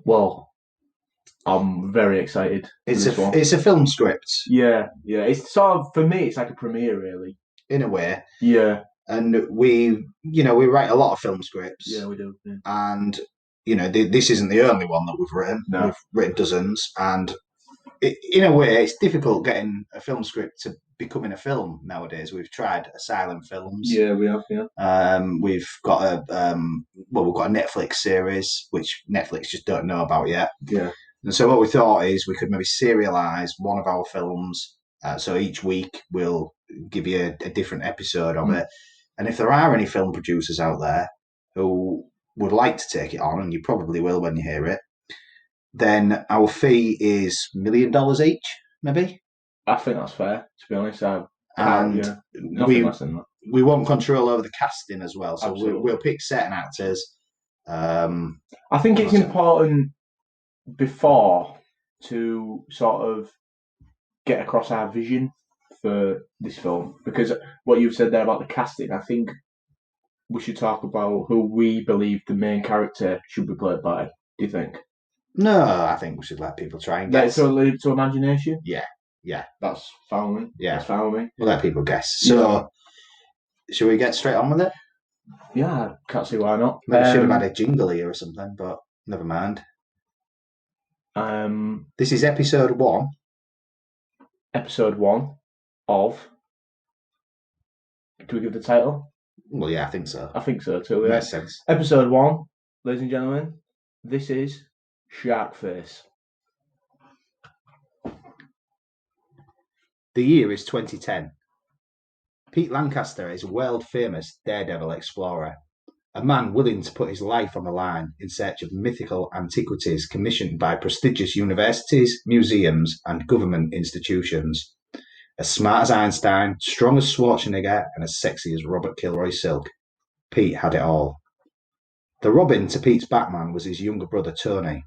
Well, I'm very excited. It's a film script. Yeah. It's sort of, for me, it's like a premiere, really. In a way. Yeah. And we write a lot of film scripts. Yeah, we do. Yeah. And, this isn't the only one that we've written. No. We've written dozens. And in a way, it's difficult getting a film script to becoming a film nowadays. We've tried asylum films. Yeah, we have. Yeah. We've got a Netflix series which Netflix just don't know about yet. Yeah. And so what we thought is we could maybe serialize one of our films. So each week we'll give you a different episode of it. And if there are any film producers out there who would like to take it on, and you probably will when you hear it, then our fee is $1 million each, maybe. I think that's fair, to be honest. Nothing less than that. We want control over the casting as well, so we'll pick certain actors. I think it's important before to sort of get across our vision for this film, because what you've said there about the casting, I think we should talk about who we believe the main character should be played by. Do you think? No, I think we should let people try and guess. So leave it to imagination? Yeah. That's fine with me. Yeah. That's fine with me. We'll let people guess. So, Shall we get straight on with it? Yeah, I can't see why not. Maybe should have had a jingle here or something, but never mind. This is episode 1. Episode 1 of... Do we give the title? Well, yeah, I think so. I think so too, yeah. Makes sense. Episode 1, ladies and gentlemen, this is Sharkface. The year is 2010. Pete Lancaster is a world-famous daredevil explorer, a man willing to put his life on the line in search of mythical antiquities commissioned by prestigious universities, museums, and government institutions. As smart as Einstein, strong as Schwarzenegger, and as sexy as Robert Kilroy Silk, Pete had it all. The Robin to Pete's Batman was his younger brother Tony.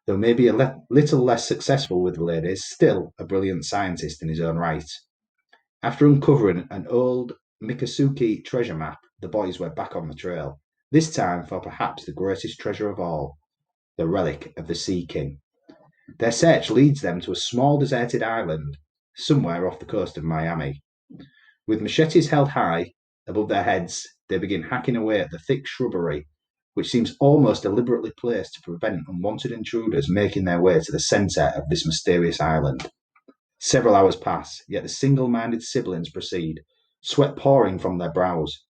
Though maybe a little less successful with the ladies, still a brilliant scientist in his own right. After uncovering an old Miccosukee treasure map, the boys were back on the trail, this time for perhaps the greatest treasure of all, the relic of the Sea King. Their search leads them to a small deserted island, somewhere off the coast of Miami. With machetes held high above their heads, they begin hacking away at the thick shrubbery, which seems almost deliberately placed to prevent unwanted intruders making their way to the centre of this mysterious island. Several hours pass, yet the single-minded siblings proceed, sweat pouring from their brows.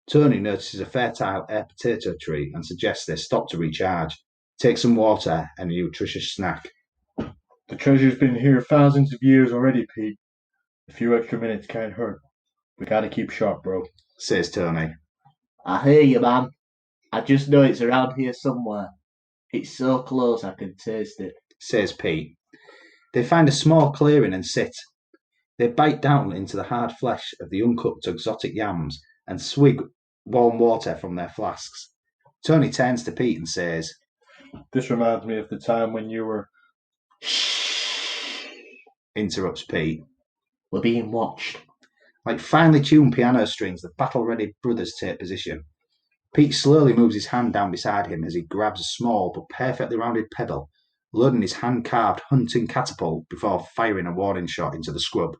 Tony notices a fertile air potato tree and suggests they stop to recharge, take some water and a nutritious snack. The treasure's been here thousands of years already, Pete. A few extra minutes can't hurt. We gotta keep sharp, bro, says Tony. I hear you, man. I just know it's around here somewhere. It's so close I can taste it, says Pete. They find a small clearing and sit. They bite down into the hard flesh of the uncooked exotic yams and swig warm water from their flasks. Tony turns to Pete and says, "This reminds me of the time when you were..." "Shh," interrupts Pete. "We're being watched." Like finely tuned piano strings, the battle-ready brothers take position. Pete slowly moves his hand down beside him as he grabs a small but perfectly rounded pebble, loading his hand-carved hunting catapult before firing a warning shot into the scrub.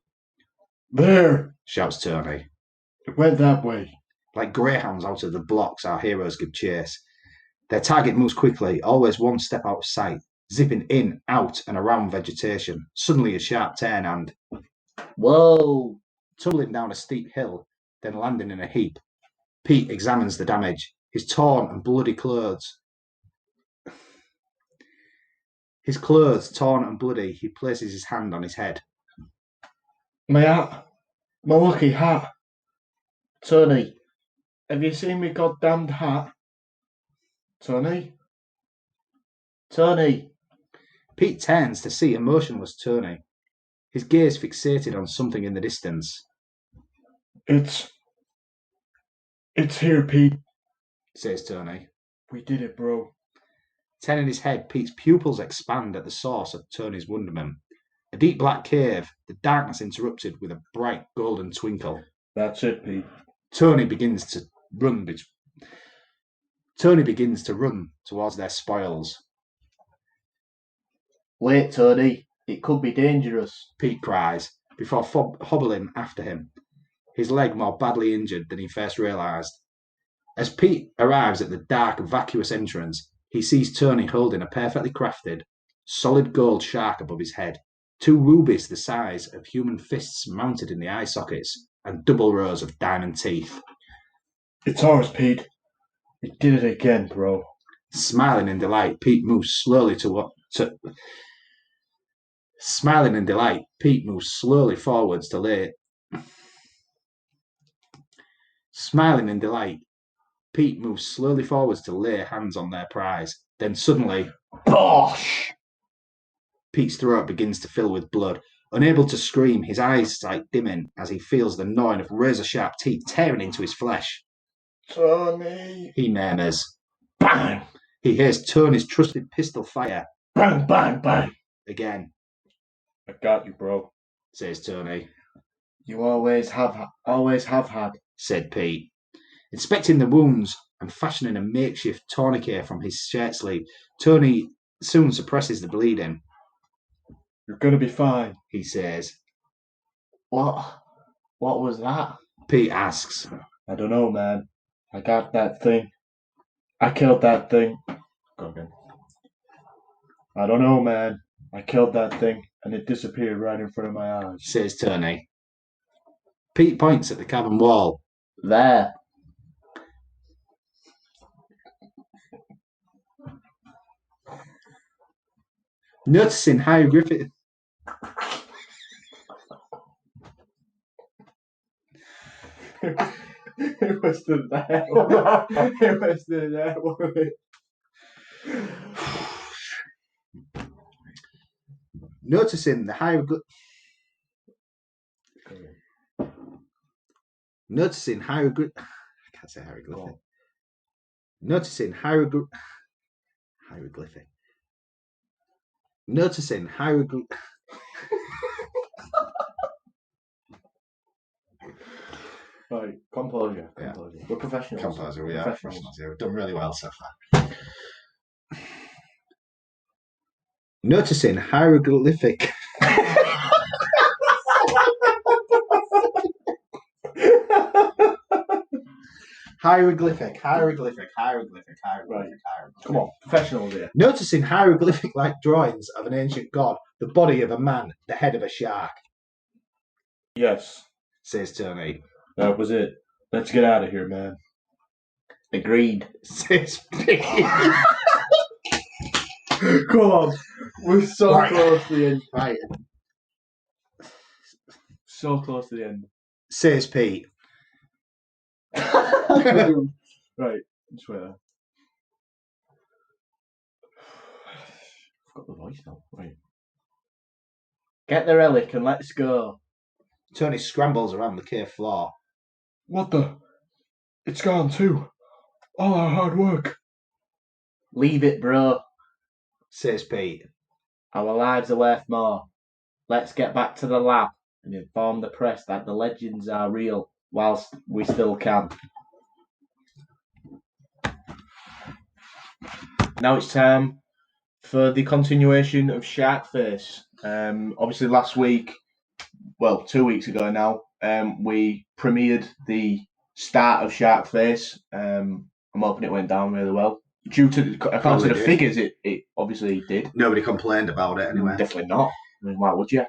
"There!" shouts Tony. "It went that way." Like greyhounds out of the blocks, our heroes give chase. Their target moves quickly, always one step out of sight, zipping in, out, and around vegetation. Suddenly a sharp turn and... whoa! Tumbling down a steep hill, then landing in a heap. Pete examines the damage. His torn and bloody clothes. His clothes torn and bloody, he places his hand on his head. "My hat! My lucky hat! Tony, have you seen me goddamned hat? Tony? Tony!" Pete turns to see a motionless Tony, his gaze fixated on something in the distance. It's here, Pete," says Tony. "We did it, bro." Turning his head, Pete's pupils expand at the source of Tony's wonderment. A deep black cave, the darkness interrupted with a bright golden twinkle. "That's it, Pete." Tony begins to run towards their spoils. Wait, Tony. It could be dangerous. Pete cries, before hobbling after him, his leg more badly injured than he first realised. As Pete arrives at the dark, vacuous entrance, he sees Tony holding a perfectly crafted, solid gold shark above his head, 2 rubies the size of human fists mounted in the eye sockets, and double rows of diamond teeth. It's ours, Pete. We did it again, bro. Smiling in delight, Pete moves slowly forwards to lay. Smiling in delight, Pete moves slowly forwards to lay hands on their prize. Then suddenly, bosh! Pete's throat begins to fill with blood. Unable to scream, his eyesight dimming as he feels the gnawing of razor-sharp teeth tearing into his flesh. Tony! He murmurs. Bang! He hears Tony's trusted pistol fire. Bang, bang, bang! Again. I got you, bro, says Tony. You always have had, said Pete. Inspecting the wounds and fashioning a makeshift tourniquet from his shirt sleeve, Tony soon suppresses the bleeding. You're gonna be fine, he says. What was that? Pete asks. I don't know, man. I got that thing. I killed that thing. Go again. I don't know, man. I killed that thing, and it disappeared right in front of my eyes, says Tony. Pete points at the cabin wall. There. Noticing hieroglyphic. It was still there. It was still there, wasn't it? Noticing hieroglyphic. I can't say hieroglyphic. Oh. Noticing hieroglyphic. Right, composure. Yeah. We're professionals. Composure, we are professionals. Yeah, we've done really well so far. Noticing hieroglyphic. Hieroglyphic. Right. Come on, professionals here. Noticing hieroglyphic-like drawings of an ancient god, the body of a man, the head of a shark. Yes, says Tony. That was it. Let's get out of here, man. Agreed, says Pete. Come on, we're so close to the end. Right. So close to the end. Says Pete. Right, just wait there. I've got the voice now. Right. Get the relic and let's go. Tony scrambles around the cave floor. What the? It's gone too. All our hard work. Leave it, bro, says Pete. Our lives are worth more. Let's get back to the lab and inform the press that the legends are real whilst we still can. Now it's time for the continuation of Sharkface. Obviously last week, 2 weeks ago now, we premiered the start of Sharkface. I'm hoping it went down really well. Due to the figures, it obviously did. Nobody complained about it anyway. Definitely not. I mean, why would you?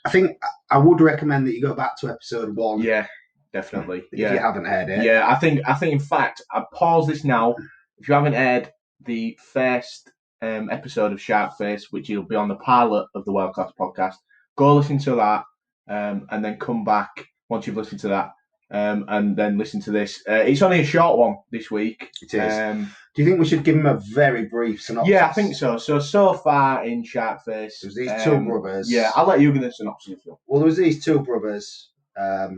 I think I would recommend that you go back to episode 1. Yeah, definitely. If you haven't heard it. Yeah, I think in fact, I pause this now. If you haven't heard the first episode of Sharkface, which will be on the pilot of the World Class podcast, go listen to that, and then come back once you've listened to that, and then listen to this. It's only a short one this week. It is. Do you think we should give him a very brief synopsis? Yeah, I think so. So far in Sharkface, there's these 2 brothers. Yeah, I'll let you give the synopsis. Well, there was these 2 brothers,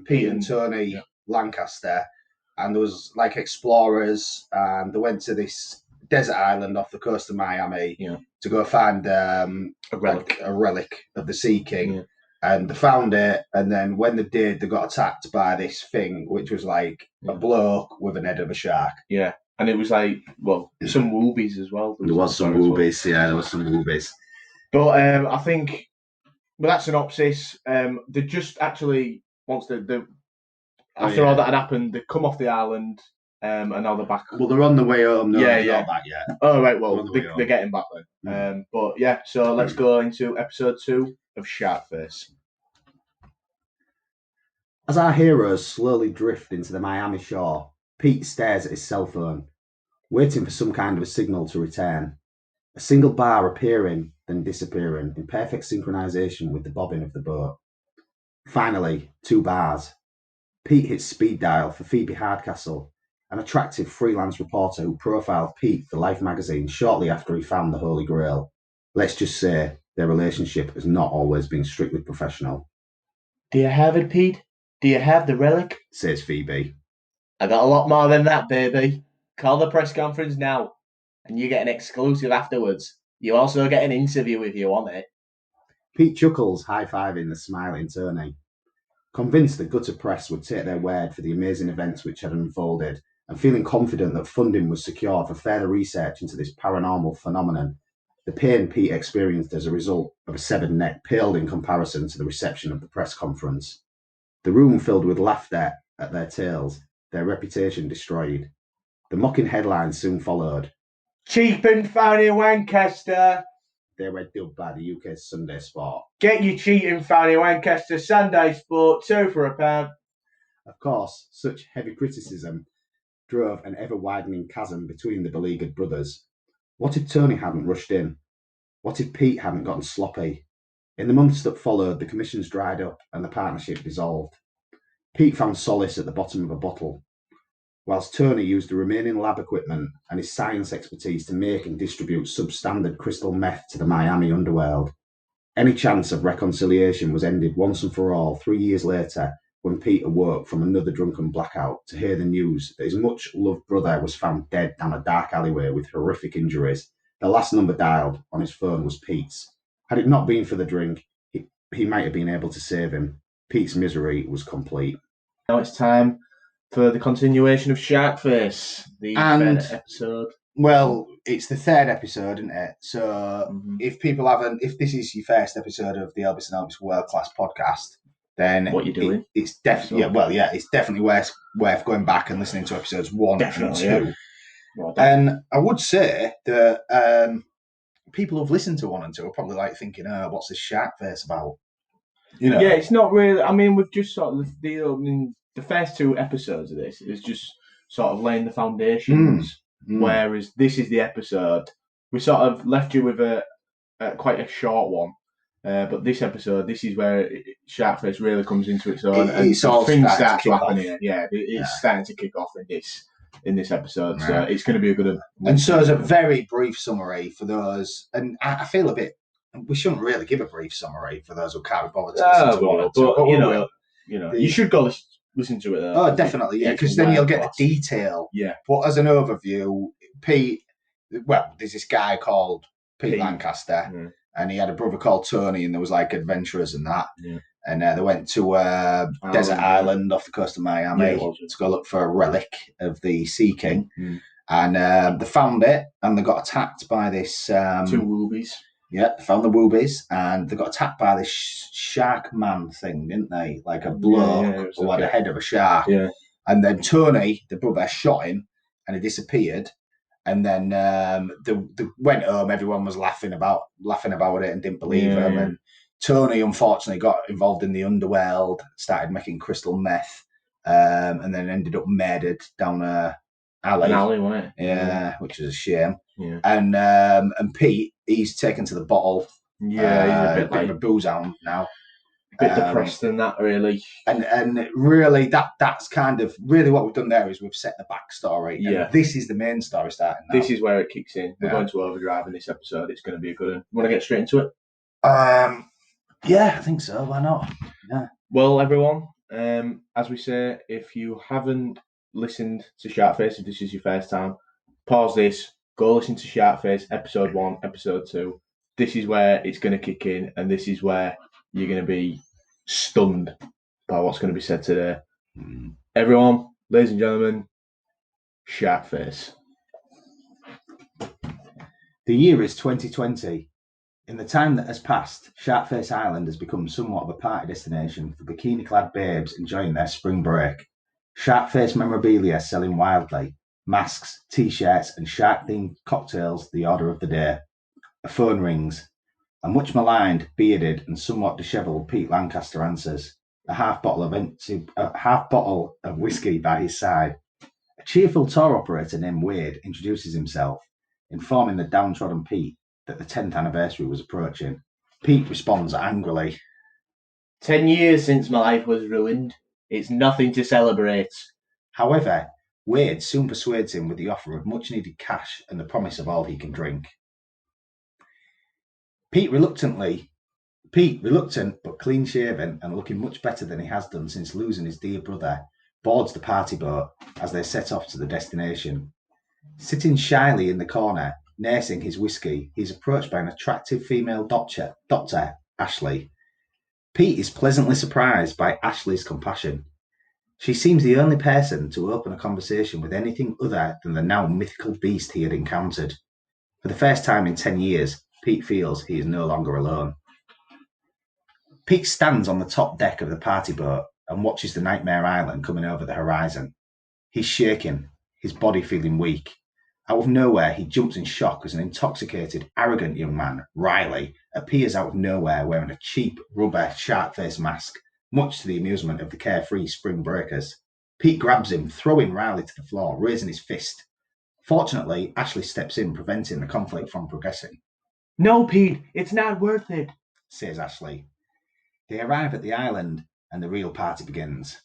Pete and Tony Lancaster, and there was like explorers, and they went to this desert island off the coast of Miami to go find a relic of the Sea King. Yeah. And they found it, and then when they did, they got attacked by this thing, which was like a bloke with an head of a shark. Yeah, and it was like, some woobies as well. There was some woobies, there was some woobies. But I think with that synopsis, they just actually once after all that had happened, they come off the island, and now they're back. Well, they're on the way home. No, Yeah, they're not back yet. Oh right, well they're getting back then. But yeah, so let's go into episode 2 of Sharkface. As our heroes slowly drift into the Miami shore, Pete stares at his cell phone, waiting for some kind of a signal to return. A single bar appearing, then disappearing, in perfect synchronization with the bobbing of the boat. Finally, 2 bars. Pete hits speed dial for Phoebe Hardcastle, an attractive freelance reporter who profiled Pete for Life magazine shortly after he found the Holy Grail. Let's just say their relationship has not always been strictly professional. Do you have it, Pete? Do you have the relic? Says Phoebe. I got a lot more than that, baby. Call the press conference now, and you get an exclusive afterwards. You also get an interview if you want it. Pete chuckles, high-fiving the smiling Tony. Convinced the gutter press would take their word for the amazing events which had unfolded, and feeling confident that funding was secure for further research into this paranormal phenomenon, the pain Pete experienced as a result of a severed neck paled in comparison to the reception of the press conference. The room filled with laughter at their tales, their reputation destroyed. The mocking headlines soon followed. Cheap and found in Lancaster. They were dubbed by the UK's Sunday Sport. Get your cheating found in Lancaster Sunday Sport, 2 for £1. Of course, such heavy criticism drove an ever-widening chasm between the beleaguered brothers. What if Tony hadn't rushed in? What if Pete hadn't gotten sloppy? In the months that followed, the commissions dried up and the partnership dissolved. Pete found solace at the bottom of a bottle, whilst Tony used the remaining lab equipment and his science expertise to make and distribute substandard crystal meth to the Miami underworld. Any chance of reconciliation was ended once and for all 3 years later when Pete awoke from another drunken blackout to hear the news that his much-loved brother was found dead down a dark alleyway with horrific injuries. The last number dialed on his phone was Pete's. Had it not been for the drink, he might have been able to save him. Pete's misery was complete. Now it's time for the continuation of Sharkface, the third episode. Well, it's the 3rd episode, isn't it? So if people haven't, if this is your first episode of the Elbis and Elbis World Class podcast, then what you're doing? It's definitely it's definitely worth going back and listening to episodes 1 and 2. Yeah. Well, and I would say that people who've listened to 1 and 2 are probably like thinking, what's this Sharkface about? You know? Yeah, it's not really. I mean, we've just sort of the first 2 episodes of this is just sort of laying the foundations. Whereas this is the episode we sort of left you with a quite a short one. But this episode, this is where Sharkface really comes into its own, and things start to happen here. Yeah, it's starting to kick off in this episode, so it's going to be a good one. And so, as a very brief summary for those, and I feel a bit, we shouldn't really give a brief summary for those who can't be bothered to listen to 1 or 2. But you should go listen to it. Oh, definitely, yeah, because then you'll get the detail. Yeah. But as an overview, Pete, well, there's this guy called Pete Lancaster. And he had a brother called Tony, and there was like adventurers and that. Yeah. And they went to a desert island off the coast of Miami to go look for a relic of the Sea King. And they found it, and they got attacked by this... 2 woobies. Yeah, they found the woobies, and they got attacked by this shark man thing, didn't they? Like a bloke who had a head of a shark. Yeah. And then Tony, the brother, shot him, and he disappeared. And then they went home. Everyone was laughing about it and didn't believe him. And Tony, unfortunately, got involved in the underworld, started making crystal meth, and then ended up murdered down a alley. An alley, wasn't it? Yeah, which is a shame. Yeah. And Pete, he's taken to the bottle. Yeah, he's a bit of a booze hound now. A bit depressed than that, really. And really, that's kind of really what we've done there is we've set the backstory. Yeah. And this is the main story starting now. This is where it kicks in. We're going to overdrive in this episode. It's going to be a good one. Want to get straight into it? Yeah, I think so. Why not? Yeah. Well, everyone, as we say, if you haven't listened to Sharkface, if this is your first time, pause this, go listen to Sharkface, episode 1, episode 2. This is where it's going to kick in, and this is where you're going to be stunned by what's going to be said today. Everyone, ladies and gentlemen, Sharkface. The year is 2020. In the time that has passed, Sharkface Island has become somewhat of a party destination for bikini-clad babes enjoying their spring break. Sharkface memorabilia selling wildly, masks, t-shirts and shark-themed cocktails the order of the day. A phone rings. A much maligned, bearded and somewhat dishevelled Pete Lancaster answers, a half bottle of whiskey by his side. A cheerful tour operator named Wade introduces himself, informing the downtrodden Pete that the 10th anniversary was approaching. Pete responds angrily. 10 years since my life was ruined. It's nothing to celebrate. However, Wade soon persuades him with the offer of much-needed cash and the promise of all he can drink. Pete, reluctant but clean-shaven and looking much better than he has done since losing his dear brother, boards the party boat as they set off to the destination. Sitting shyly in the corner, nursing his whiskey, he is approached by an attractive female doctor, Ashley. Pete is pleasantly surprised by Ashley's compassion. She seems the only person to open a conversation with anything other than the now mythical beast he had encountered. For the first time in 10 years, Pete feels he is no longer alone. Pete stands on the top deck of the party boat and watches the Nightmare Island coming over the horizon. He's shaking, his body feeling weak. Out of nowhere, he jumps in shock as an intoxicated, arrogant young man, Riley, appears out of nowhere wearing a cheap rubber shark face mask, much to the amusement of the carefree spring breakers. Pete grabs him, throwing Riley to the floor, raising his fist. Fortunately, Ashley steps in, preventing the conflict from progressing. No, Pete, it's not worth it, says Ashley. They arrive at the island and the real party begins.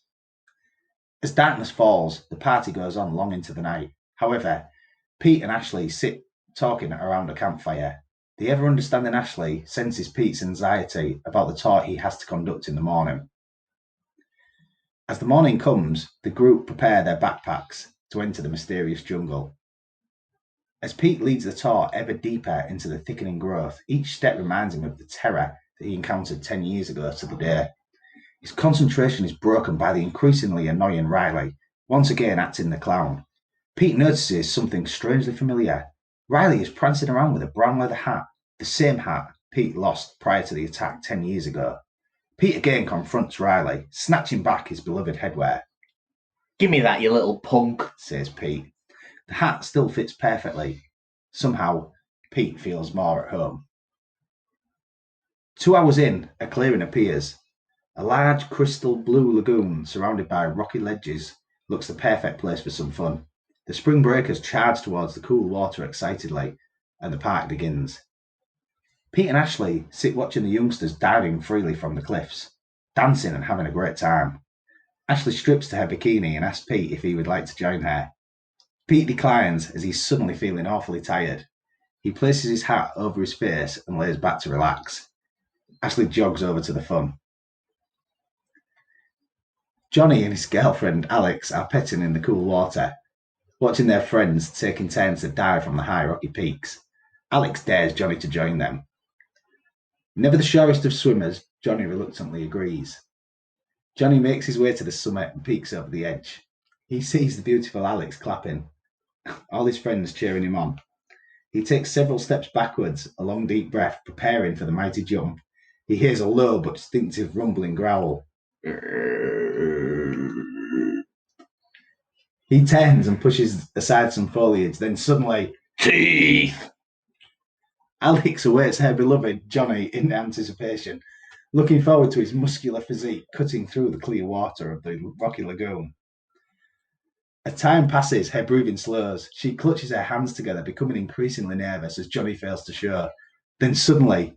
As darkness falls, the party goes on long into the night. However, Pete and Ashley sit talking around a campfire. The ever-understanding Ashley senses Pete's anxiety about the tour he has to conduct in the morning. As the morning comes, the group prepare their backpacks to enter the mysterious jungle. As Pete leads the tour ever deeper into the thickening growth, each step reminds him of the terror that he encountered 10 years ago to the day. His concentration is broken by the increasingly annoying Riley, once again acting the clown. Pete notices something strangely familiar. Riley is prancing around with a brown leather hat, the same hat Pete lost prior to the attack 10 years ago. Pete again confronts Riley, snatching back his beloved headwear. Give me that, you little punk, says Pete. The hat still fits perfectly. Somehow, Pete feels more at home. 2 hours in, a clearing appears. A large crystal blue lagoon surrounded by rocky ledges looks the perfect place for some fun. The spring breakers charge towards the cool water excitedly, and the party begins. Pete and Ashley sit watching the youngsters diving freely from the cliffs, dancing and having a great time. Ashley strips to her bikini and asks Pete if he would like to join her. Pete declines as he's suddenly feeling awfully tired. He places his hat over his face and lays back to relax. Ashley jogs over to the fun. Johnny and his girlfriend Alex are petting in the cool water, watching their friends taking turns to dive from the high rocky peaks. Alex dares Johnny to join them. Never the surest of swimmers, Johnny reluctantly agrees. Johnny makes his way to the summit and peeks over the edge. He sees the beautiful Alex clapping, all his friends cheering him on. He takes several steps backwards, a long deep breath, preparing for the mighty jump. He hears a low but distinctive rumbling growl. He turns and pushes aside some foliage, then suddenly, teeth! Alex awaits her beloved, Johnny, in anticipation, looking forward to his muscular physique cutting through the clear water of the rocky lagoon. As time passes, her breathing slows. She clutches her hands together, becoming increasingly nervous as Johnny fails to show. Then suddenly,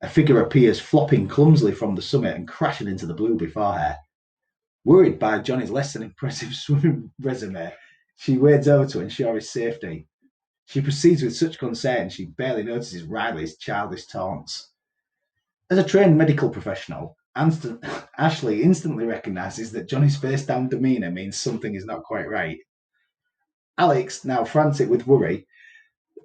a figure appears, flopping clumsily from the summit and crashing into the blue before her. Worried by Johnny's less than impressive swimming resume, she wades over to ensure his safety. She proceeds with such concern she barely notices Riley's childish taunts. As a trained medical professional, Ashley instantly recognises that Johnny's face-down demeanour means something is not quite right. Alex, now frantic with worry,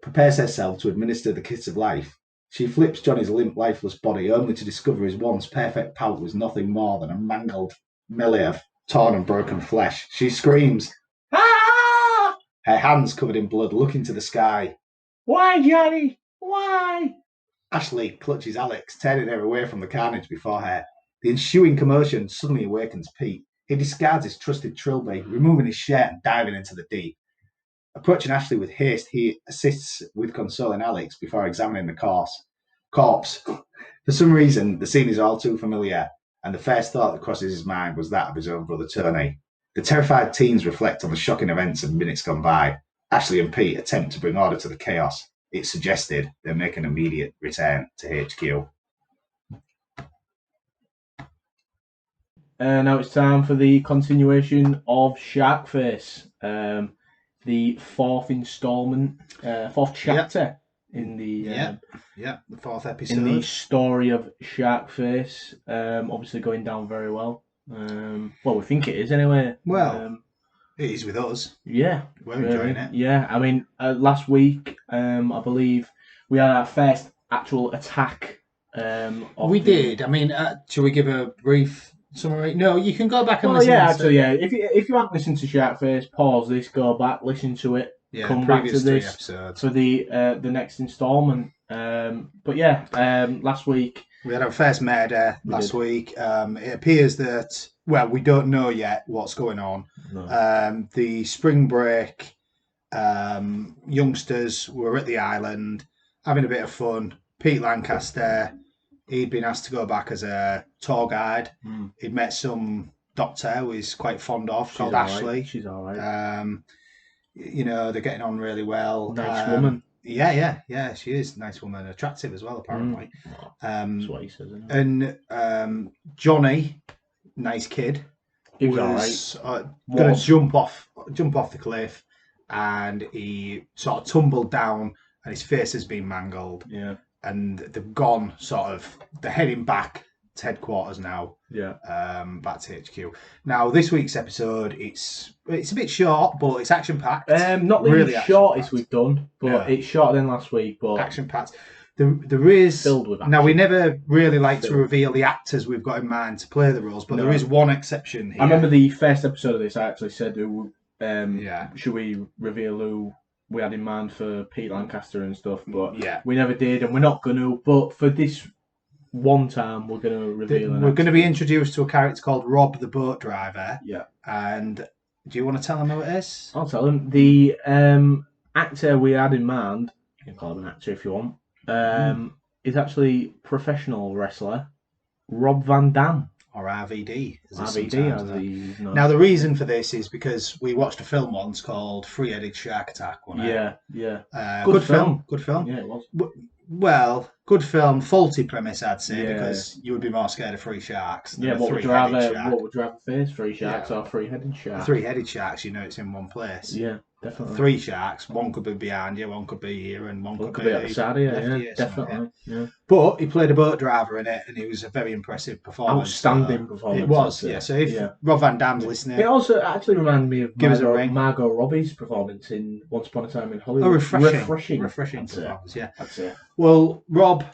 prepares herself to administer the kiss of life. She flips Johnny's limp, lifeless body, only to discover his once perfect pelt was nothing more than a mangled melee of torn and broken flesh. She screams, "Ah!" Her hands covered in blood, looking to the sky. Why, Johnny? Why? Ashley clutches Alex, tearing her away from the carnage before her. The ensuing commotion suddenly awakens Pete. He discards his trusted trilby, removing his shirt and diving into the deep. Approaching Ashley with haste, he assists with consoling Alex before examining the corpse. For some reason, the scene is all too familiar, and the first thought that crosses his mind was that of his own brother Tony. The terrified teens reflect on the shocking events of minutes gone by. Ashley and Pete attempt to bring order to the chaos. It's suggested they make an immediate return to HQ. Now it's time for the continuation of Sharkface, the fourth instalment, fourth chapter in the the fourth episode in the story of Sharkface. Obviously going down very well. Well, we think it is anyway. Well, it is with us. Yeah, we're enjoying it. Yeah, I mean, last week, I believe we had our first actual attack. We did. I mean, shall we give a brief summary? No, you can go back and listen. Yeah, actually, yeah. If you haven't listened to Sharkface, pause this, go back, listen to it, come back to this for the next instalment. But yeah, last week we had our first murder last week. It appears that, well, we don't know yet what's going on. No. The spring break youngsters were at the island having a bit of fun. Pete Lancaster, he'd been asked to go back as a tour guide. He'd met some doctor who he's quite fond of, called Ashley. She's all right. You know, they're getting on really well. Nice woman. Yeah, she is. Nice woman. Attractive as well, apparently. That's what he says, isn't it? And Johnny, nice kid, he was going to jump off the cliff, and he sort of tumbled down, and his face has been mangled. Yeah. And they've gone they're heading back to headquarters now. Yeah. Back to HQ. Now, this week's episode, it's a bit short, but it's action packed. Not really the shortest we've done, but it's shorter than last week. But action packed. There is filled with action. Now, we never really like to reveal the actors we've got in mind to play the roles, but there is one exception here. I remember the first episode of this. I actually said, should we reveal who we had in mind for Pete Lancaster and stuff, but we never did, and we're not going to. But for this one time, we're going to reveal. We're going to be introduced to a character called Rob, the boat driver. Yeah. And do you want to tell him who it is? I'll tell him. The actor we had in mind, you can call him an actor if you want, is actually professional wrestler Rob Van Dam. Or RVD. Now, the reason for this is because we watched a film once called Three-Headed Shark Attack. Yeah. Good film. Good film. Yeah, it was. Well, good film. Faulty premise, I'd say, because you would be more scared of three sharks than what would you rather face? Three sharks or three-headed sharks? Three-headed sharks, it's in one place. Yeah, definitely. Three sharks, one could be behind you, one could be here, and one could be at the side of you. Yeah, definitely. Yeah. But he played a boat driver in it, and it was a very impressive performance. Outstanding performance. It was, yeah. So if Rob Van Dam's listening... It also actually reminded me of Margot Robbie's performance in Once Upon a Time in Hollywood. Refreshing performance, yeah. That's it. Well, Rob,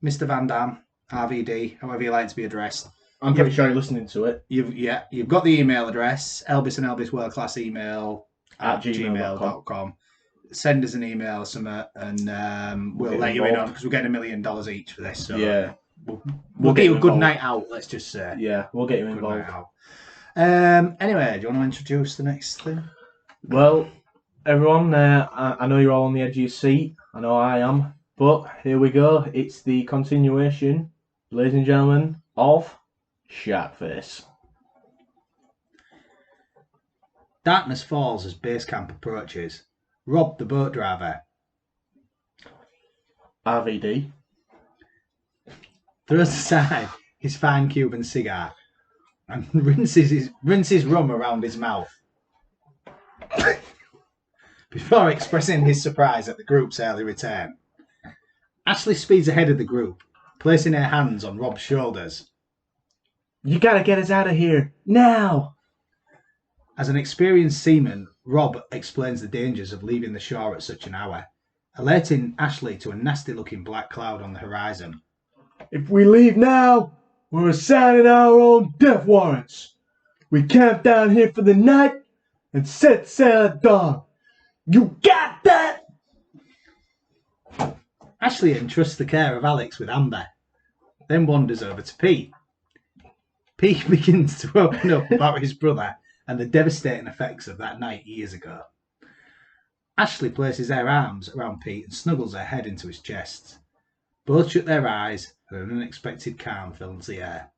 Mr. Van Dam, RVD, however you like to be addressed. I'm pretty sure you're listening to it. You've got the email address, Elbis and Elbis World Class Email at gmail.com. Send us an email or something, and we'll let you in on, because we're getting $1 million each for this. So yeah, we'll get you a good night out. Let's just say. Yeah, we'll get you involved. Anyway, do you want to introduce the next thing? Well, everyone, I know you're all on the edge of your seat. I know I am. But here we go. It's the continuation, ladies and gentlemen, of Sharkface. Darkness falls as base camp approaches. Rob, the boat driver, RVD, throws aside his fine Cuban cigar and rinses rum around his mouth before expressing his surprise at the group's early return. Ashley speeds ahead of the group, placing her hands on Rob's shoulders. You gotta get us out of here, now! As an experienced seaman, Rob explains the dangers of leaving the shore at such an hour, alerting Ashley to a nasty-looking black cloud on the horizon. If we leave now, we're signing our own death warrants. We camp down here for the night and set sail at dawn. You got that? Ashley entrusts the care of Alex with Amber, then wanders over to Pete. Pete begins to open up about his brother and the devastating effects of that night years ago. Ashley places her arms around Pete and snuggles her head into his chest. Both shut their eyes and an unexpected calm fills the air.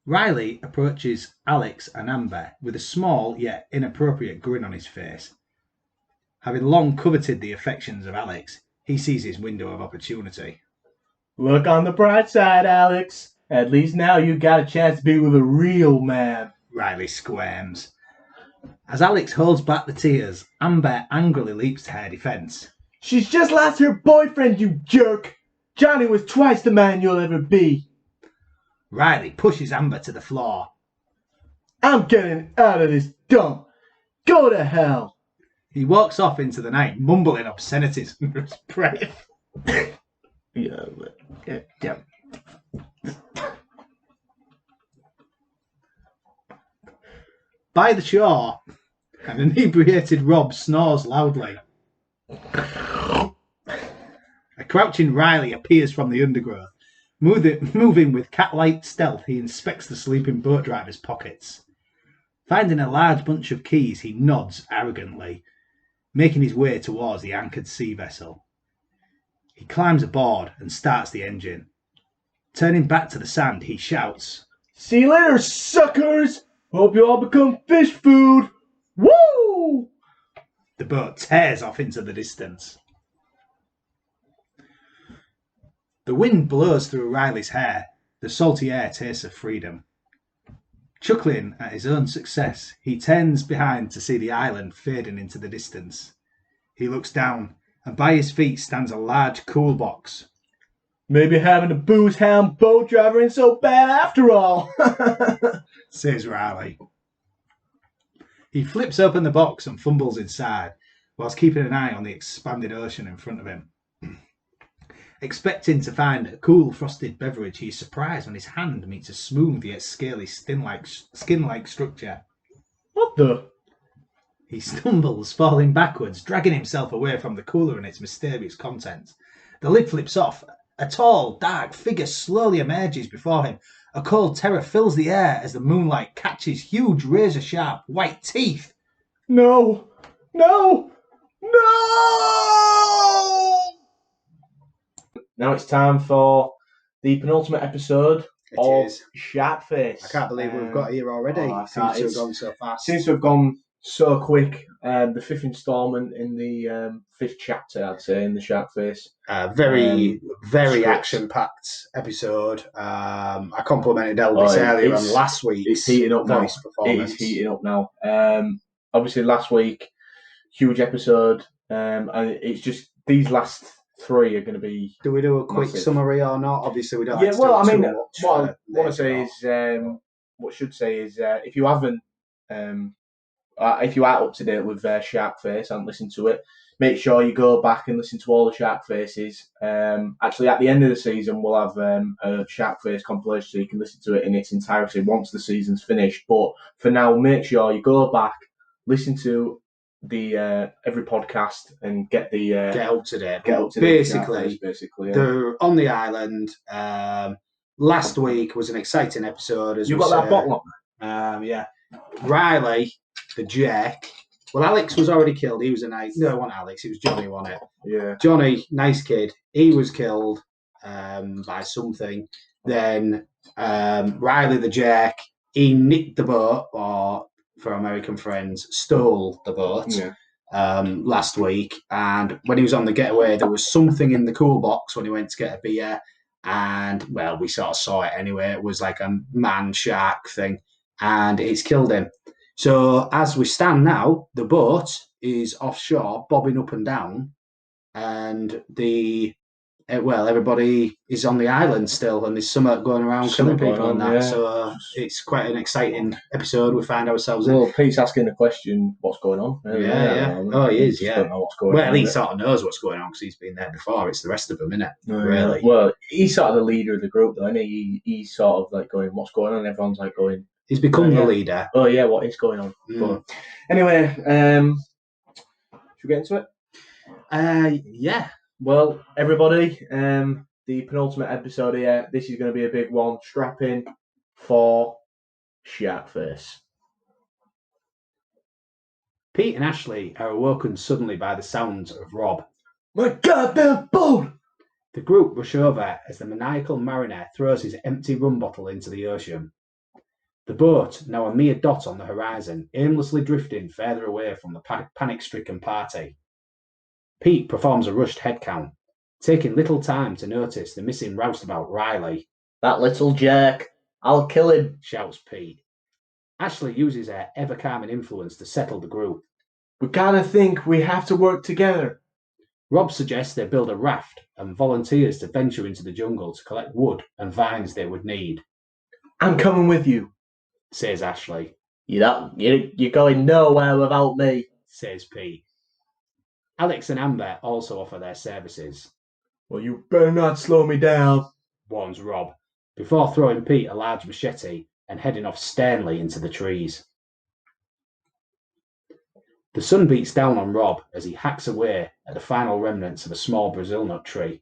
Riley approaches Alex and Amber with a small yet inappropriate grin on his face. Having long coveted the affections of Alex, he sees his window of opportunity. Look on the bright side, Alex. At least now you got a chance to be with a real man. Riley squirms. As Alex holds back the tears, Amber angrily leaps to her defence. She's just lost her boyfriend, you jerk. Johnny was twice the man you'll ever be. Riley pushes Amber to the floor. I'm getting out of this dump. Go to hell. He walks off into the night, mumbling obscenities under his breath. Yeah. By the shore, an inebriated Rob snores loudly. A crouching Riley appears from the undergrowth. Moving with cat-like stealth, he inspects the sleeping boat driver's pockets. Finding a large bunch of keys, he nods arrogantly, making his way towards the anchored sea vessel. He climbs aboard and starts the engine. Turning back to the sand, he shouts, See you later, suckers! Hope you all become fish food! Woo! The boat tears off into the distance. The wind blows through Riley's hair. The salty air tastes of freedom. Chuckling at his own success, he turns behind to see the island fading into the distance. He looks down, and by his feet stands a large cool box. Maybe having a booze-hound boat driver ain't so bad after all, says Riley. He flips open the box and fumbles inside, whilst keeping an eye on the expanded ocean in front of him. Expecting to find a cool frosted beverage, he is surprised when his hand meets a smooth yet scaly skin-like structure. What the? He stumbles, falling backwards, dragging himself away from the cooler and its mysterious contents. The lid flips off. A tall, dark figure slowly emerges before him. A cold terror fills the air as the moonlight catches huge razor-sharp white teeth. No! No! Now it's time for the penultimate episode of Sharkface. I can't believe we've got here already. It seems to have gone so fast. Seems to have gone so quick. The fifth instalment in the fifth chapter, I'd say, in the Sharkface. Very action-packed episode. I complimented Elbis earlier on last week. It's heating up now. Performance. It is heating up now. Obviously, last week, huge episode. And it's just these last three are going to be. Do we do a quick summary or not? Obviously, we don't. Yeah, well, I mean, what I want to say is, what I should say is, if you haven't, if you are up to date with Sharkface and listen to it, make sure you go back and listen to all the Sharkfaces. Actually, at the end of the season, we'll have a Sharkface compilation, so you can listen to it in its entirety once the season's finished. But for now, make sure you go back, listen to the every podcast, and get up to date. Basically, yeah. They're on the island. Last week was an exciting episode. As you got that bottle on? Yeah. Riley, the Jack. Well, Alex was already killed. He was no, it wasn't Alex. It was Johnny, wasn't it? Yeah. Johnny, nice kid. He was killed by something. Then Riley, the Jack, he nicked the boat, or for American friends, stole the boat last week. And when he was on the getaway, there was something in the cool box when he went to get a beer. And, well, we sort of saw it anyway. It was like a man-shark thing. And it's killed him. So as we stand now, the boat is offshore, bobbing up and down, and everybody is on the island still, and there's something going around killing people and that. Yeah. So it's quite an exciting episode. We find ourselves in. Well, Pete's asking the question, "What's going on?" Yeah. Oh, he is. Yeah. Don't know what's going on. Well, he sort of knows what's going on because he's been there before. It's the rest of them, isn't it? Really? Well, he's sort of the leader of the group, though, isn't he? He's sort of like going, "What's going on?" Everyone's like going. He's become the leader. Oh, yeah, what is going on? But anyway, should we get into it? Yeah. Well, everybody, the penultimate episode here. This is going to be a big one. Strap in for Sharkface. Pete and Ashley are awoken suddenly by the sounds of Rob. My goddamn boat! The group rush over as the maniacal mariner throws his empty rum bottle into the ocean. The boat, now a mere dot on the horizon, aimlessly drifting further away from the panic-stricken party. Pete performs a rushed head count, taking little time to notice the missing roustabout Riley. That little jerk. I'll kill him, shouts Pete. Ashley uses her ever-calming influence to settle the group. We gotta think we have to work together. Rob suggests they build a raft and volunteers to venture into the jungle to collect wood and vines they would need. I'm coming with you, says Ashley. You're going nowhere without me, says Pete. Alex and Amber also offer their services. Well, you better not slow me down, warns Rob, before throwing Pete a large machete and heading off sternly into the trees. The sun beats down on Rob as he hacks away at the final remnants of a small Brazil nut tree.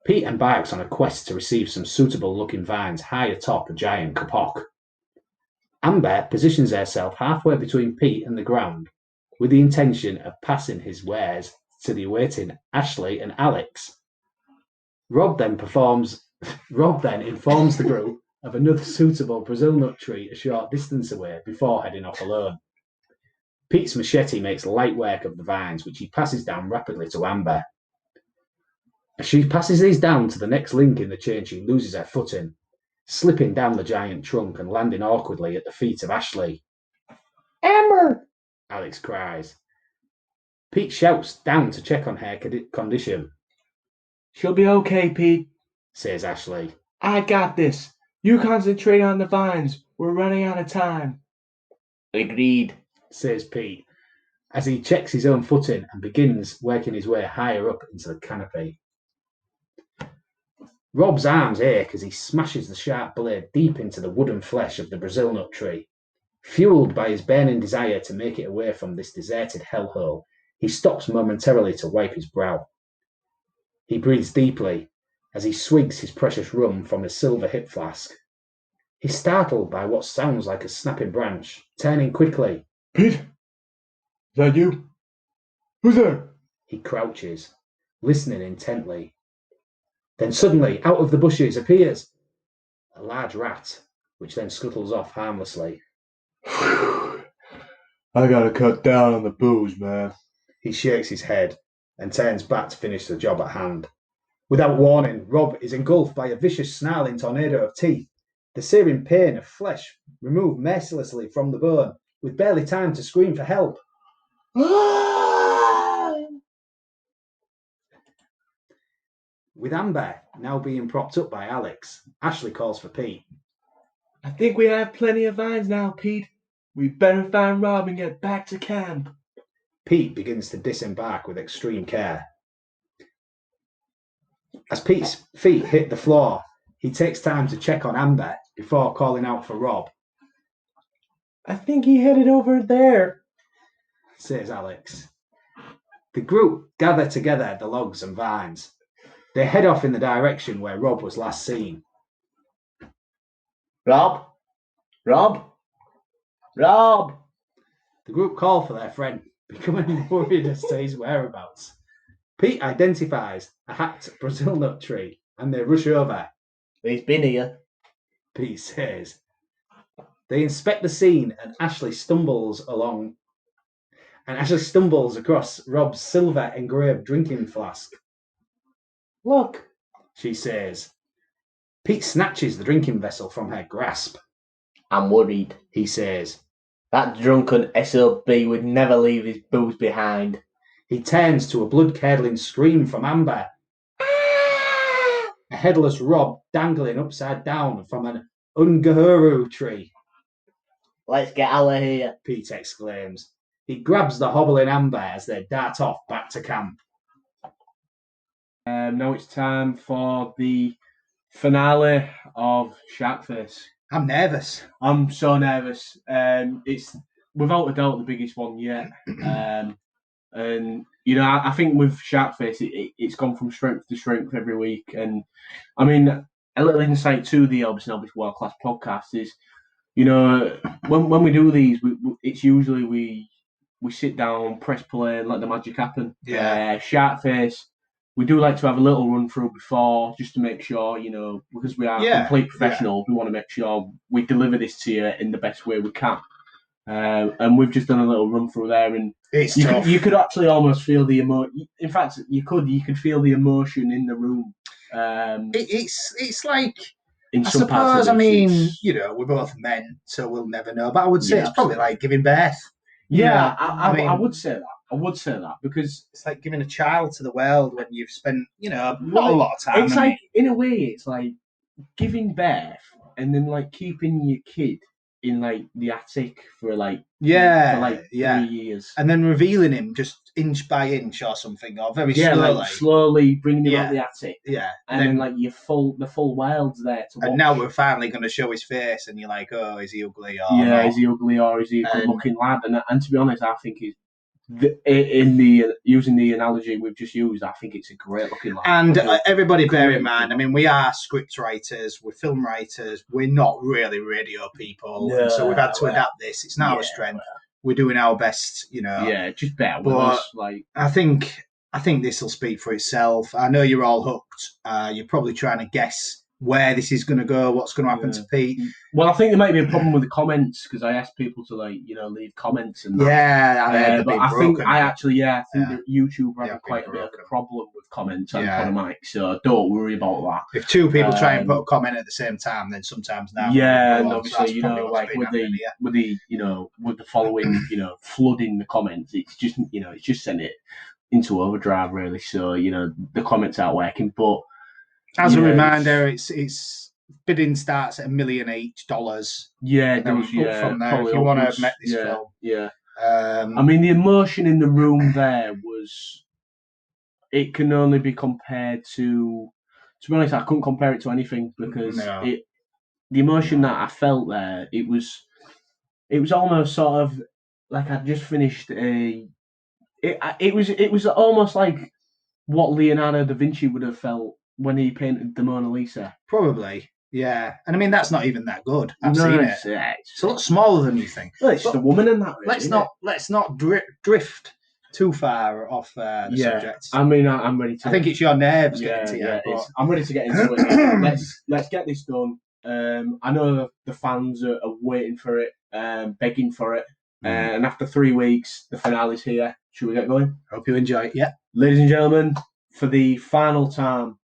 Pete embarks on a quest to receive some suitable-looking vines high atop a giant kapok. Amber positions herself halfway between Pete and the ground, with the intention of passing his wares to the awaiting Ashley and Alex. Rob then informs the group of another suitable Brazil nut tree a short distance away before heading off alone. Pete's machete makes light work of the vines, which he passes down rapidly to Amber. As she passes these down to the next link in the chain, she loses her footing, slipping down the giant trunk and landing awkwardly at the feet of Ashley. Amber! Alex cries. Pete shouts down to check on her condition. She'll be okay, Pete, says Ashley. I got this. You concentrate on the vines. We're running out of time. Agreed, says Pete, as he checks his own footing and begins working his way higher up into the canopy. Rob's arms ache as he smashes the sharp blade deep into the wooden flesh of the Brazil nut tree. Fueled by his burning desire to make it away from this deserted hellhole, he stops momentarily to wipe his brow. He breathes deeply as he swigs his precious rum from his silver hip flask. He's startled by what sounds like a snapping branch, turning quickly. Pete? Is that you? Who's there? He crouches, listening intently. Then suddenly, out of the bushes appears a large rat, which then scuttles off harmlessly. I gotta cut down on the booze, man. He shakes his head and turns back to finish the job at hand. Without warning, Rob is engulfed by a vicious snarling tornado of teeth, the searing pain of flesh removed mercilessly from the bone, with barely time to scream for help. With Amber now being propped up by Alex, Ashley calls for Pete. I think we have plenty of vines now, Pete. We better find Rob and get back to camp. Pete begins to disembark with extreme care. As Pete's feet hit the floor, he takes time to check on Amber before calling out for Rob. I think he headed over there, says Alex. The group gather together the logs and vines. They head off in the direction where Rob was last seen. Rob? Rob? Rob! The group call for their friend, becoming worried as to his whereabouts. Pete identifies a hacked Brazil nut tree and they rush over. He's been here, Pete says. They inspect the scene and Ashley stumbles across Rob's silver engraved drinking flask. Look, she says. Pete snatches the drinking vessel from her grasp. I'm worried, he says. That drunken SOB would never leave his booze behind. He turns to a blood-curdling scream from Amber. A headless Rob dangling upside down from an ungahuru tree. Let's get out of here, Pete exclaims. He grabs the hobbling Amber as they dart off back to camp. Now it's time for the finale of Sharkface. I'm nervous. I'm so nervous. It's without a doubt the biggest one yet. And you know, I think with Sharkface, it's gone from strength to strength every week. And I mean, a little insight to the Elbis and Elbis World Class podcast is, you know, when we do these, it's usually we sit down, press play, and let the magic happen. Yeah. Sharkface, we do like to have a little run through before, just to make sure, you know, because we are complete professionals, we want to make sure we deliver this to you in the best way we can. And we've just done a little run through there, and you could actually almost feel the emotion. In fact, you could feel the emotion in the room. It's like, in I some suppose, I mean, you know, we're both men, so we'll never know. But I would say it's probably like giving birth. Yeah, I would say that. I would say that because it's like giving a child to the world when you've spent, you know, not a lot of time. It's like, in a way, it's like giving birth and then like keeping your kid in like the attic for like 3 years, and then revealing him just inch by inch or something, or very slowly bringing him out the attic, and then like the full world's there to watch. And now we're finally going to show his face, and you're like, oh, is he ugly or is he ugly or is he a good looking lad? And to be honest, I think he's using the analogy we've just used, I think it's a great looking lad. And everybody bear in mind, I mean, we are script writers, we're film writers, we're not really radio people, and so we've had to adapt this. It's not our strength. We're doing our best, you know. Yeah, just bear with us. Like, I think this will speak for itself. I know you're all hooked. You're probably trying to guess where this is going to go, what's going to happen to Pete. Well, I think there might be a problem with the comments because I asked people to leave comments and that. Yeah, but I think that YouTube have quite a bit of a problem with comments on Podomatic, so don't worry about that. If two people try and put a comment at the same time, then sometimes now. Yeah, and obviously like with the following flooding the comments, it's just sent it into overdrive really. So the comments aren't working, but. As a reminder, it's bidding starts at $1 million each. Yeah, it does. From there, if you want to make this film. Yeah. I mean, the emotion in the room there was. It can only be compared to. To be honest, I couldn't compare it to anything because the emotion that I felt there, it was almost sort of like I'd just finished a. It was almost like what Leonardo da Vinci would have felt when he painted the Mona Lisa. Probably, yeah. And I mean, that's not even that good. I've seen it. It's a lot smaller than you think. Well, it's just a woman in that. Really, let's not drift too far off the subject. I mean, I'm ready to. I think it's your nerves getting to you. Yeah, I'm ready to get into it. Let's get this done. I know the fans are waiting for it, begging for it. And after 3 weeks, the finale's here. Should we get going? Hope you enjoy it. Yeah. Ladies and gentlemen, for the final time,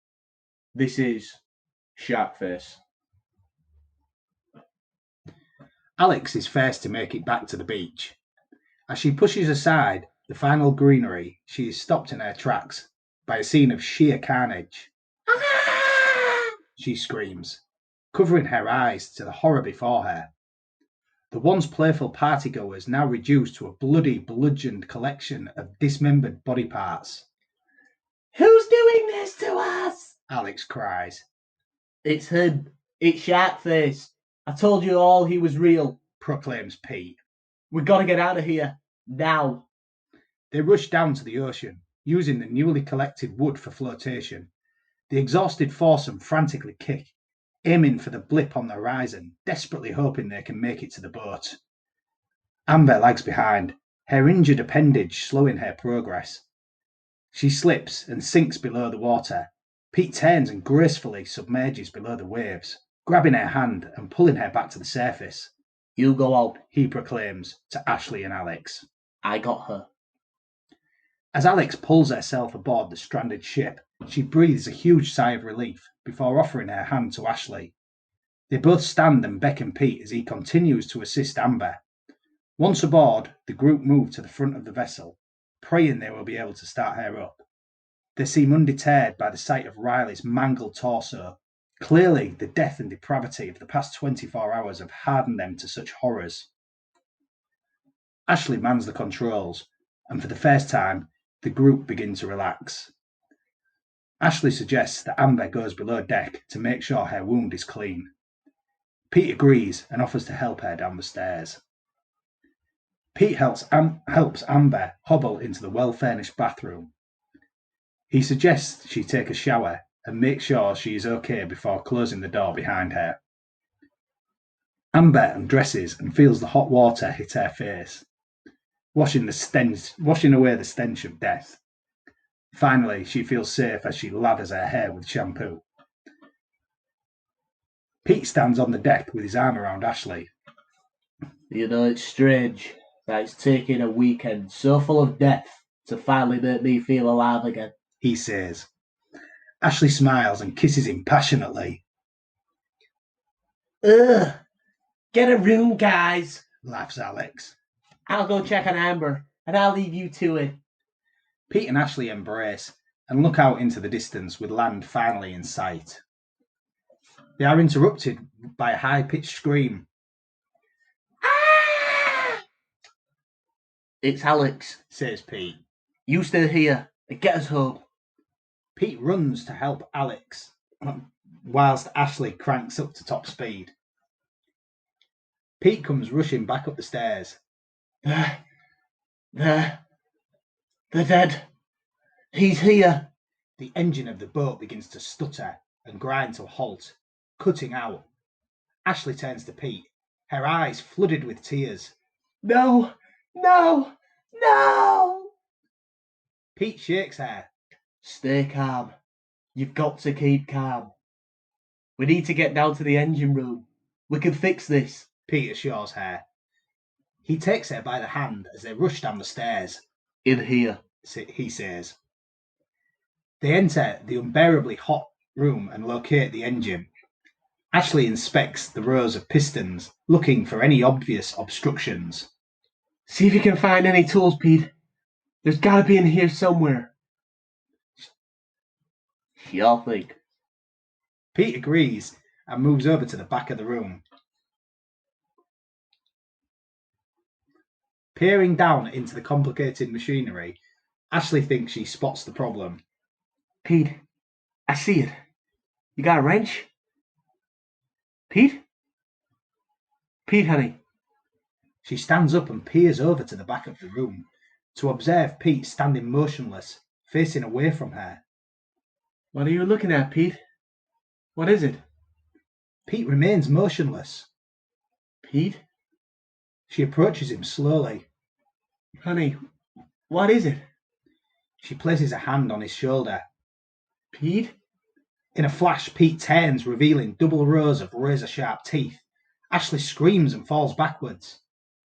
this is Sharkface. Alex is first to make it back to the beach. As she pushes aside the final greenery, she is stopped in her tracks by a scene of sheer carnage. She screams, covering her eyes to the horror before her. The once playful partygoers now reduced to a bloody, bludgeoned collection of dismembered body parts. Who's doing this to us? Alex cries. It's him. It's Sharkface. I told you all he was real, proclaims Pete. We gotta get out of here. Now. They rush down to the ocean, using the newly collected wood for flotation. The exhausted foursome frantically kick, aiming for the blip on the horizon, desperately hoping they can make it to the boat. Amber lags behind, her injured appendage slowing her progress. She slips and sinks below the water. Pete turns and gracefully submerges below the waves, grabbing her hand and pulling her back to the surface. You go out, he proclaims to Ashley and Alex. I got her. As Alex pulls herself aboard the stranded ship, she breathes a huge sigh of relief before offering her hand to Ashley. They both stand and beckon Pete as he continues to assist Amber. Once aboard, the group move to the front of the vessel, praying they will be able to start her up. They seem undeterred by the sight of Riley's mangled torso. Clearly, the death and depravity of the past 24 hours have hardened them to such horrors. Ashley mans the controls, and for the first time, the group begin to relax. Ashley suggests that Amber goes below deck to make sure her wound is clean. Pete agrees and offers to help her down the stairs. Pete helps Amber hobble into the well-furnished bathroom. He suggests she take a shower and make sure she is okay before closing the door behind her. Amber undresses and feels the hot water hit her face, washing away the stench of death. Finally, she feels safe as she lathers her hair with shampoo. Pete stands on the deck with his arm around Ashley. You know, it's strange that it's taken a weekend so full of death to finally make me feel alive again, he says. Ashley smiles and kisses him passionately. Ugh! Get a room, guys, laughs Alex. I'll go check on Amber, and I'll leave you to it. Pete and Ashley embrace and look out into the distance with land finally in sight. They are interrupted by a high-pitched scream. Ah! It's Alex, says Pete. You stay here and get us home. Pete runs to help Alex, whilst Ashley cranks up to top speed. Pete comes rushing back up the stairs. They're dead. He's here. The engine of the boat begins to stutter and grind to a halt, cutting out. Ashley turns to Pete, her eyes flooded with tears. No! No! No! Pete shakes her. Stay calm. You've got to keep calm. We need to get down to the engine room. We can fix this, Pete assures her. He takes her by the hand as they rush down the stairs. In here, he says. They enter the unbearably hot room and locate the engine. Ashley inspects the rows of pistons, looking for any obvious obstructions. See if you can find any tools, Pete. There's got to be in here somewhere. Y'all think. Pete agrees and moves over to the back of the room. Peering down into the complicated machinery, Ashley thinks she spots the problem. Pete, I see it. You got a wrench? Pete? Pete, honey. She stands up and peers over to the back of the room to observe Pete standing motionless, facing away from her. What are you looking at, Pete? What is it? Pete remains motionless. Pete? She approaches him slowly. Honey, what is it? She places a hand on his shoulder. Pete? In a flash, Pete turns, revealing double rows of razor-sharp teeth. Ashley screams and falls backwards.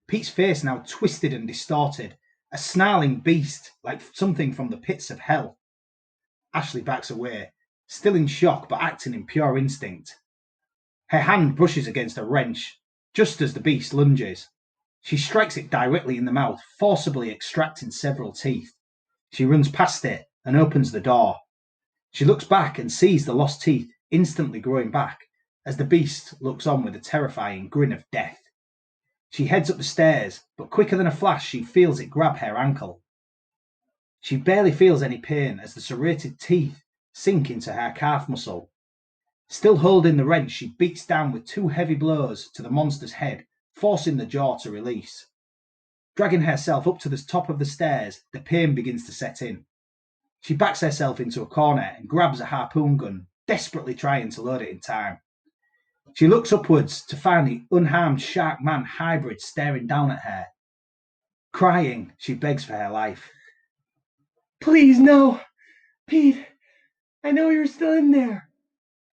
Pete's face now twisted and distorted, a snarling beast like something from the pits of hell. Ashley backs away, still in shock but acting in pure instinct. Her hand brushes against a wrench, just as the beast lunges. She strikes it directly in the mouth, forcibly extracting several teeth. She runs past it and opens the door. She looks back and sees the lost teeth instantly growing back as the beast looks on with a terrifying grin of death. She heads up the stairs, but quicker than a flash she feels it grab her ankle. She barely feels any pain as the serrated teeth sink into her calf muscle. Still holding the wrench, she beats down with 2 heavy blows to the monster's head, forcing the jaw to release. Dragging herself up to the top of the stairs, the pain begins to set in. She backs herself into a corner and grabs a harpoon gun, desperately trying to load it in time. She looks upwards to find the unharmed shark-man hybrid staring down at her. Crying, she begs for her life. Please, no! Pete, I know you're still in there.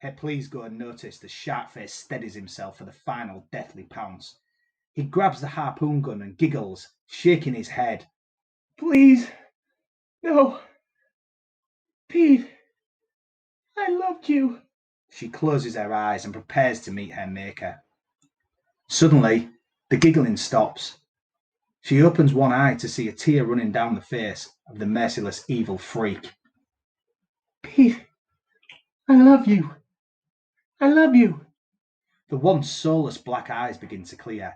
Her pleas go unnoticed as Sharkface steadies himself for the final deathly pounce. He grabs the harpoon gun and giggles, shaking his head. Please, no. Pete, I loved you. She closes her eyes and prepares to meet her maker. Suddenly, the giggling stops. She opens one eye to see a tear running down the face of the merciless evil freak. Pete, I love you. I love you. The once soulless black eyes begin to clear.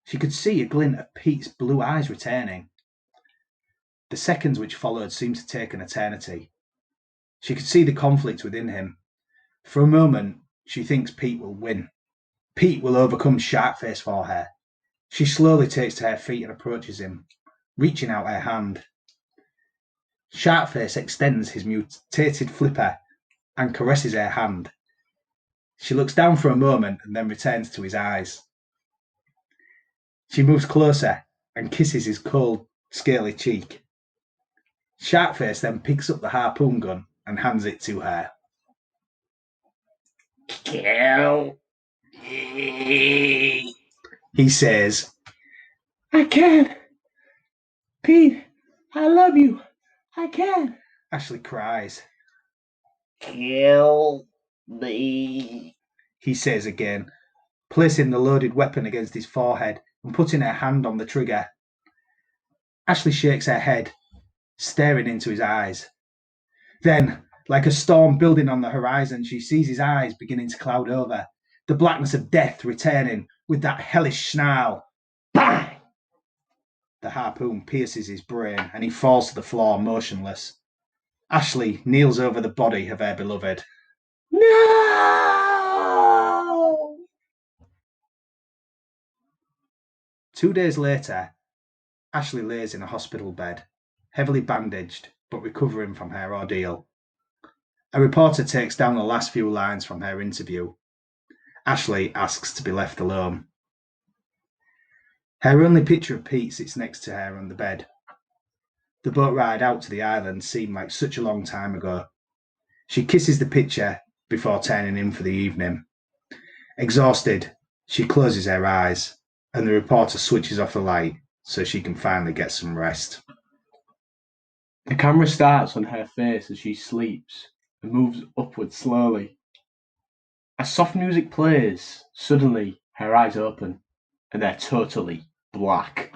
She could see a glint of Pete's blue eyes returning. The seconds which followed seemed to take an eternity. She could see the conflict within him. For a moment, she thinks Pete will win. Pete will overcome Sharkface for her. She slowly takes to her feet and approaches him, reaching out her hand. Sharkface extends his mutated flipper and caresses her hand. She looks down for a moment and then returns to his eyes. She moves closer and kisses his cold, scaly cheek. Sharkface then picks up the harpoon gun and hands it to her. Kill me, he says. I can. Pete, I love you. I can. Ashley cries. Kill me, he says again, placing the loaded weapon against his forehead and putting her hand on the trigger. Ashley shakes her head, staring into his eyes. Then, like a storm building on the horizon, she sees his eyes beginning to cloud over, the blackness of death returning with that hellish snarl. Bang! The harpoon pierces his brain and he falls to the floor motionless. Ashley kneels over the body of her beloved. No! 2 days later, Ashley lays in a hospital bed, heavily bandaged, but recovering from her ordeal. A reporter takes down the last few lines from her interview. Ashley asks to be left alone. Her only picture of Pete sits next to her on the bed. The boat ride out to the island seemed like such a long time ago. She kisses the picture before turning in for the evening. Exhausted, she closes her eyes, and the reporter switches off the light so she can finally get some rest. The camera starts on her face as she sleeps and moves upward slowly. As soft music plays, suddenly her eyes open and they're totally black.